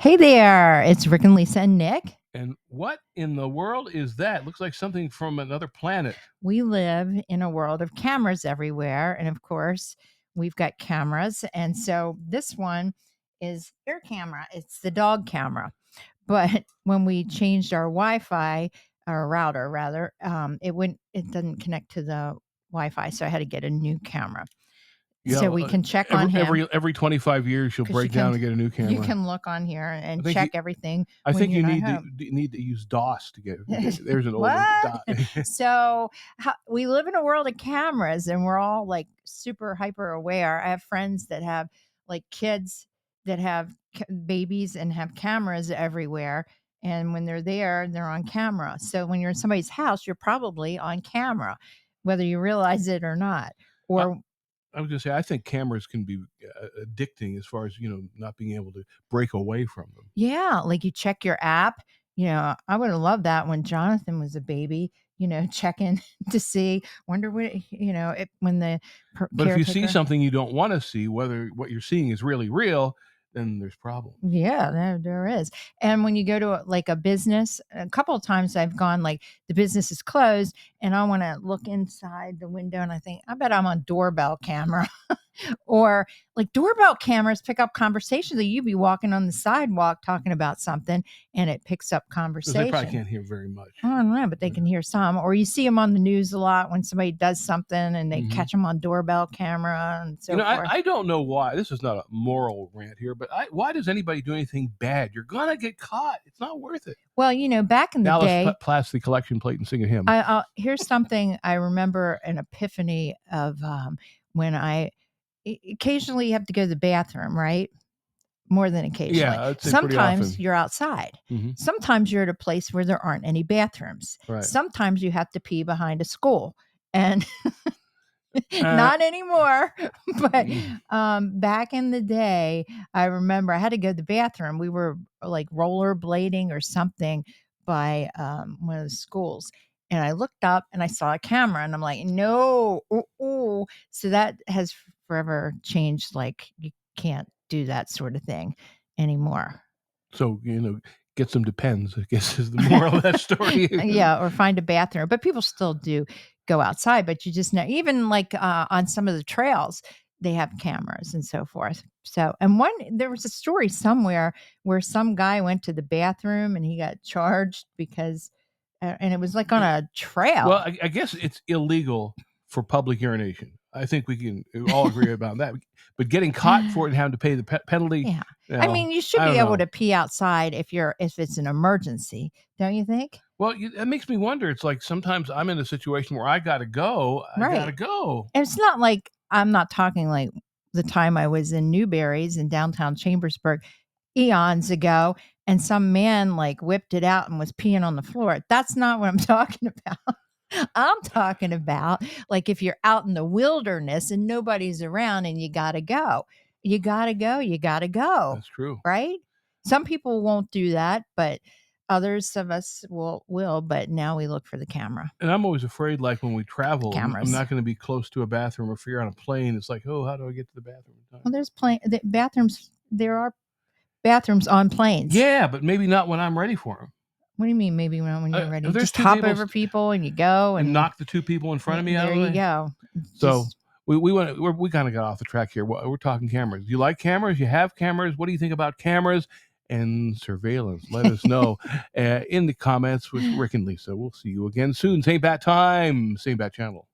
Hey there, it's Rick and Lisa and Nick. And what in the world is that? Looks like something from another planet. We live in a world of cameras everywhere. And of course, we've got cameras. And so this one is your camera, it's the dog camera. But when we changed our Wi Fi, our router rather, it doesn't connect to the Wi Fi. So I had to get a new camera. Yeah, So we can check on him. every 25 years she'll 'Cause break down and get a new camera. You can look on here and think check everything. I when think you're you not need to use DOS to get there's an old What? DOS. So we live in a world of cameras and we're all like super hyper aware. I have friends that have like kids that have babies and have cameras everywhere. And when they're there, they're on camera. So when you're in somebody's house, you're probably on camera, whether you realize it or not. Or I was going to say, I think cameras can be addicting as far as, not being able to break away from them. yeah, like you check your app. I would have loved that when Jonathan was a baby, checking to see, wonder what, when the But if you see caretaker. something you don't want to see, whether what you're seeing is really real, then there's problems. Yeah, there is. And when you go to like a business, a couple of times I've gone like the business is closed and I want to look inside the window and I think, I bet I'm on doorbell camera. Or like doorbell cameras pick up conversations that you'd be walking on the sidewalk talking about something and it picks up 'Cause conversation. they probably can't hear very much. I don't know, but they can hear some. Or you see them on the news a lot when somebody does something and they catch them on doorbell camera and so forth. I don't know why. This is not a moral rant here, but why does anybody do anything bad? You're gonna get caught. It's not worth it. Well, back in the Now day, let's pass the collection plate and sing a hymn. here's something I remember an epiphany of when I occasionally have to go to the bathroom, right? More than occasionally. Yeah, I'd say pretty Sometimes often. you're outside. Mhm. Sometimes you're at a place where there aren't any bathrooms. Right. Sometimes you have to pee behind a school. And not anymore. But back in the day, I remember I had to go to the bathroom. We were like rollerblading or something by one of the schools. And I looked up and I saw a camera and I'm like, no. Ooh. So that has forever changed. Like you can't do that sort of thing anymore. So, get some Depends, I guess is the moral of that story. Yeah, or find a bathroom. But people still do go outside, but you just know, even like on some of the trails, they have cameras and so forth. So, and there was a story somewhere where some guy went to the bathroom and he got charged because, and it was like on a trail. Well, I guess it's illegal for public urination. I think we can all agree about that. But getting caught for it and having to pay the penalty. Yeah. I mean, you should be able to pee outside if it's an emergency, don't you think? Well, that makes me wonder. It's like sometimes I'm in a situation where I got to go. I got to go. And it's not like I'm not talking like the time I was in Newberry's in downtown Chambersburg eons ago, and some man like whipped it out and was peeing on the floor. That's not what I'm talking about. I'm talking about like if you're out in the wilderness and nobody's around and you got to go. You got to go. You got to go. That's true. Right? Some people won't do that, but others of us will, but now we look for the camera. And I'm always afraid, like when we travel, I'm Cameras. not going to be close to a bathroom, or if you're on a plane, it's like, oh, how do I get to the bathroom? Well, there's bathrooms. There are bathrooms on planes. Yeah, but maybe not when I'm ready for them. What do you mean? Maybe when you're ready? there's Just two hop people over people and you go and knock the two people in front of me out there of the way. you go. So we kind of got off the track here. We're talking cameras. Do you like cameras? You have cameras. What do you think about cameras and surveillance? Let us know in the comments with Rick and Lisa. We'll see you again soon. Same bat time, same bat channel.